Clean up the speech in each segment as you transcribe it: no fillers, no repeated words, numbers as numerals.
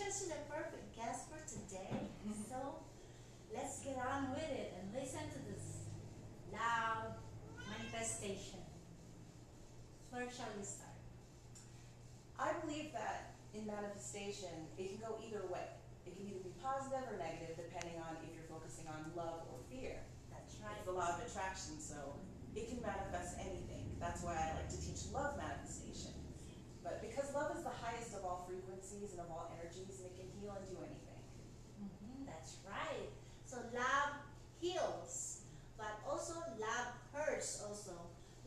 chose the perfect guest for today. So let's get on with it and listen to this loud manifestation. Where shall we start? I believe that in manifestation, it can go either way. It can either be positive or negative, depending on if you're focusing on love or fear. That's right. It's the law of attraction, so it can manifest anything. That's why I like to teach love manifestation. But because love is the highest of all frequencies and of all energies, and it can heal and do anything. That's right. So love heals, but also love hurts also.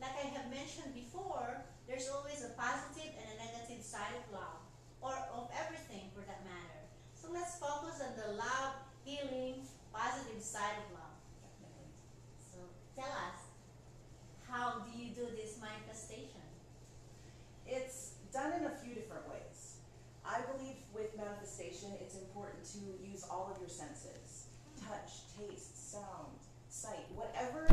Like I have mentioned before, there's always a positive and a negative side of love, or of everything for that matter. So let's focus on the love, healing, positive side of love. Definitely. So tell us, how do you do this manifestation? It's done in a few different ways. I believe with manifestation, it's important to use all of your senses. Touch, taste, sound, sight, whatever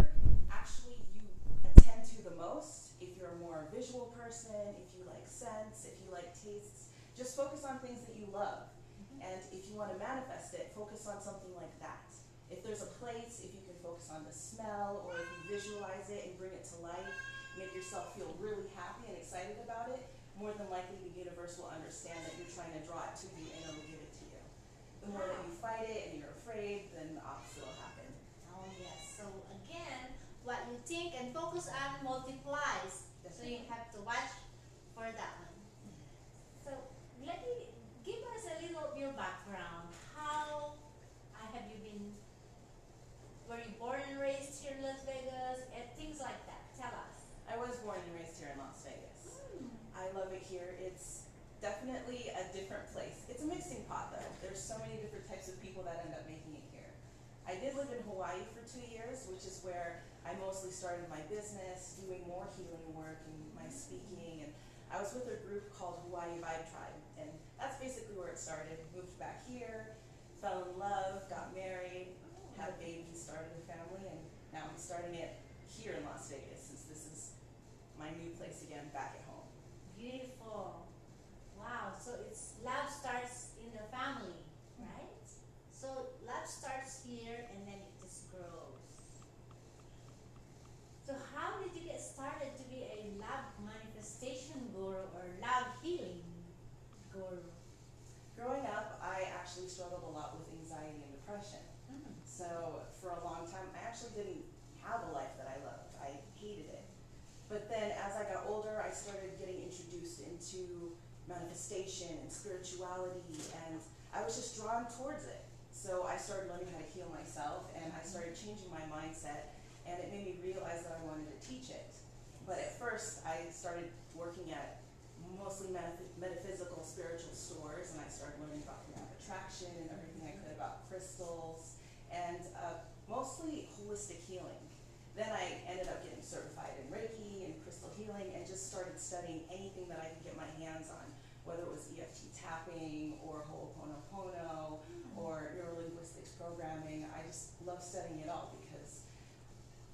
actually you attend to the most. If you're a more visual person, if you like scents, if you like tastes, just focus on things that you love. And if you want to manifest it, focus on something like that. If there's a place, if you can focus on the smell, or if you visualize it and bring it to life, make yourself feel really happy and excited about it, more than likely the universe will understand that you're trying to draw it to you and it will give it to you. The more that you fight it and you're afraid, then the opposite will happen. Oh yes. So again, what you think and focus on multiplies. So you have to watch for that one. So let me give us a little of your background. How have you been? Were you born and raised here in Las Vegas? And things like that. Tell us. I was born and raised here in Las Vegas. I love it here. It's definitely a different place. It's a mixing pot though. There's so many different types of people that end up making it here. I did live in Hawaii for 2 years, which is where I mostly started my business, doing more healing work and my speaking. And I was with a group called Hawaii Vibe Tribe. And that's basically where it started. Moved back here, fell in love, got married, had a baby, started a family, and now I'm starting it here in Las Vegas since this is my new place again, back at home. Beautiful. Wow. So it's love starts in the family, right? So love starts here and then it just grows. So how did you get started to be a love manifestation guru or love healing guru? Growing up, I actually struggled a lot with anxiety and depression. So for a long time, I actually didn't have a life that I loved. I hated it. But then as I got older, I started getting introduced into manifestation and spirituality, and I was just drawn towards it. So I started learning how to heal myself, and I started changing my mindset, and it made me realize that I wanted to teach it. But at first, I started working at mostly metaphysical, spiritual stores, and I started learning about the law of attraction and everything I could about crystals, and mostly holistic healing. Then I ended up getting certified in Reiki and crystal healing and just started studying anything that I could get my hands on, whether it was EFT tapping or Ho'oponopono or neurolinguistics programming. I just love studying it all because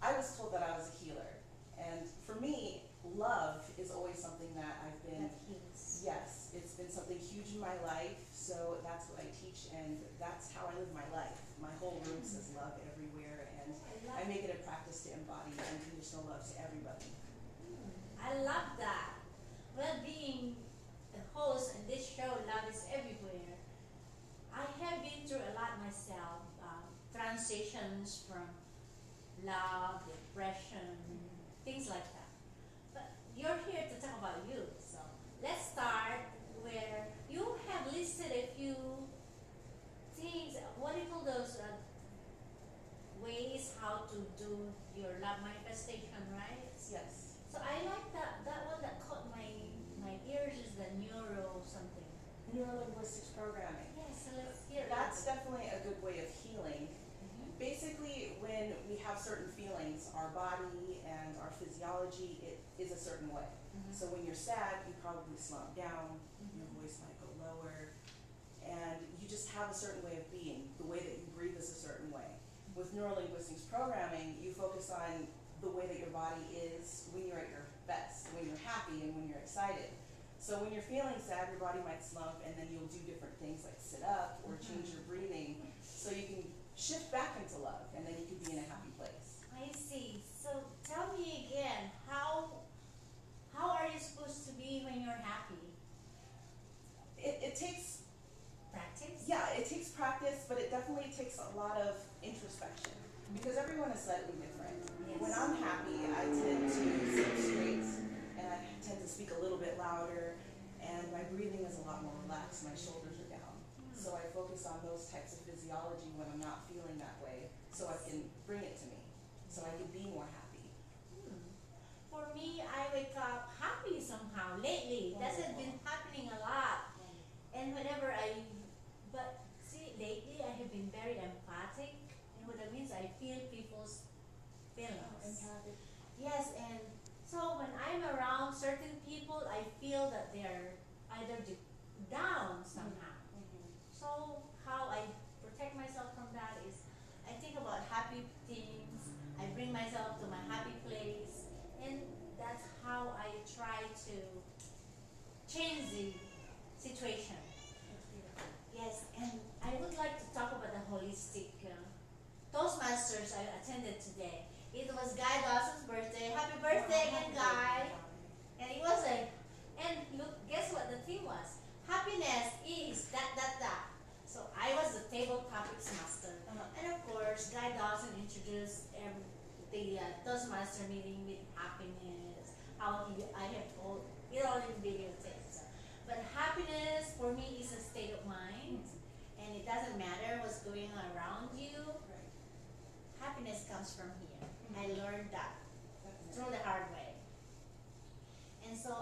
I was told that I was a healer. And for me, love is always something that I've been, That heals. yes, it's been something huge in my life, so that's what I teach and that's how I live my life. My whole room says love everywhere, and I make it a practice to embody unconditional love to everybody. I love that. Well, being the host in this show, Love is Everywhere, I have been through a lot myself. Transitions from love, depression, things like that. But you're here to talk about you. So let's start where you have listed a few things. What do you call those ways how to do your love manifestation, right? Yes. So I like that one that caught my ears is the neuro something. Neurolinguistics programming. Yes, so let's hear it. That's definitely a good way of healing. Basically, when we have certain feelings, our body and our physiology, it is a certain way. So when you're sad, you probably slump down, your voice might go lower, and you just have a certain way of being. The way that you breathe is a certain way. With neurolinguistics programming, you focus on the way that your body is when you're at your best, when you're happy and when you're excited. So when you're feeling sad, your body might slump, and then you'll do different things like sit up or change your breathing, so you can shift back into love, and then you can be in a happy place. I see. So tell me again, how are you supposed to be when you're happy? It takes Practice? Yeah, it takes practice, but it definitely takes a lot of introspection because everyone is slightly different. Yes. When I'm happy, I tend to sit straight and I tend to speak a little bit louder, and my breathing is a lot more relaxed. My shoulders are down. So I focus on those types of physiology when I'm not feeling that way, so I can bring it to me, so I can be more happy. For me, I wake up happy somehow lately. That has been happening a lot. And whenever but see, lately I have been very empathic, and what that means, I feel people's feelings. Empathic. Yes, and so when I'm around certain people, I feel that they're either down somehow. So how I protect myself from that is I think about happy things, I bring myself to my happy place, and that's how I try to change the situation. Yes, and I would like to talk about the holistic Toastmasters I attended today. It was Guy Dawson's birthday. Happy birthday again, Guy! And it was and look, guess what the theme was? Happiness is that. So I was the table topics master. And of course, Guy Dawson introduced the Toastmaster meeting with happiness. I have told it all in videotapes. But happiness for me is a state of mind, and it doesn't matter what's going on around you. Right. Happiness comes from here. I learned that through the hard way. And so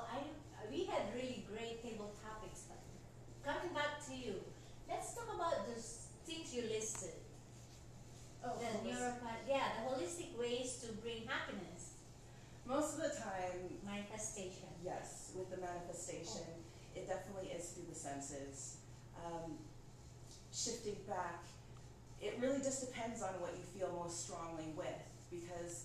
we had really great table topics. But coming back to you, let's talk about those things you listed. The holistic ways to bring happiness. Most of the time, Manifestation. yes, with the manifestation, it definitely is through the senses. Shifting back, it really just depends on what you feel most strongly with, because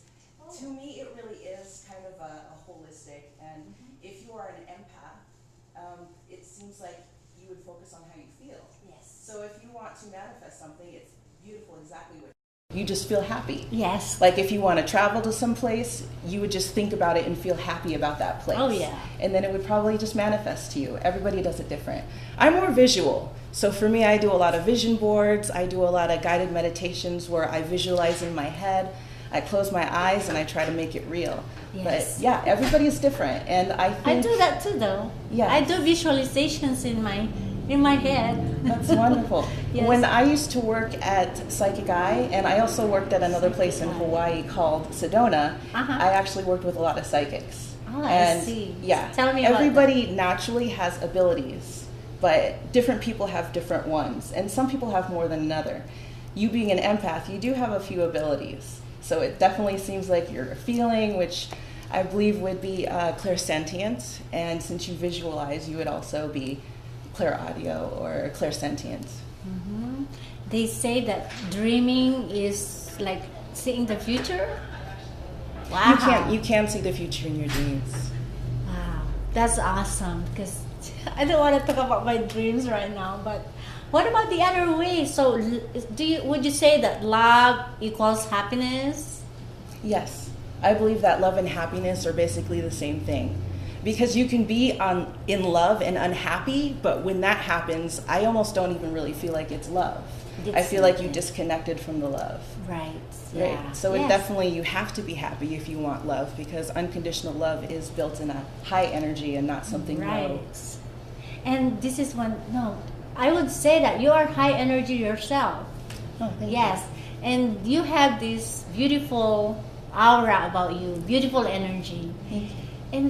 to me it really is kind of a holistic, and if you are an empath, it seems like you would focus on how you feel. Yes. So if you want to manifest something, it's beautiful exactly what you just feel happy. Yes. Like if you want to travel to some place, you would just think about it and feel happy about that place. Oh, yeah. And then it would probably just manifest to you. Everybody does it different. I'm more visual. So for me, I do a lot of vision boards. I do a lot of guided meditations where I visualize in my head. I close my eyes and I try to make it real. Yes. But yeah, everybody is different. And I think I do that too, though. Yes. I do visualizations in my head. That's wonderful. Yes. When I used to work at Psychic Eye, and I also worked at another place in Hawaii called Sedona, I actually worked with a lot of psychics. Oh, and I see. Yeah, Tell me about everybody naturally has abilities, but different people have different ones, and some people have more than another. You being an empath, you do have a few abilities, so it definitely seems like you're feeling, which I believe would be clairsentient, and since you visualize, you would also be clairaudio or clairsentient. They say that dreaming is like seeing the future. Wow. You can see the future in your dreams. Wow, that's awesome. Because I don't want to talk about my dreams right now. But what about the other way? So, would you say that love equals happiness? Yes, I believe that love and happiness are basically the same thing. Because you can be in love and unhappy, but when that happens, I almost don't even really feel like it's love. I feel like you disconnected from the love. Right. Right. Yeah. So it definitely, you have to be happy if you want love, because unconditional love is built in a high energy and not something low. And this is I would say that you are high energy yourself. Oh, thank yes. you. And you have this beautiful aura about you, beautiful energy. Thank you.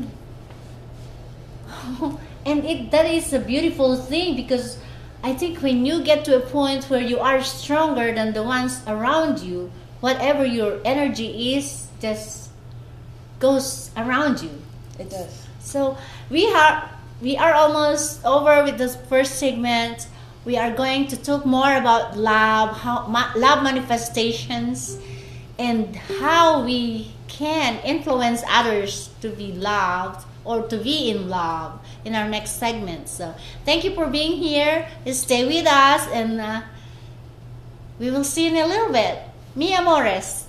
And that is a beautiful thing, because I think when you get to a point where you are stronger than the ones around you, whatever your energy is just goes around you. It does. So we are almost over with this first segment. We are going to talk more about love, love manifestations, and how we can influence others to be loved or to be in love in our next segment. So thank you for being here. Stay with us, and we will see you in a little bit. Mi amores.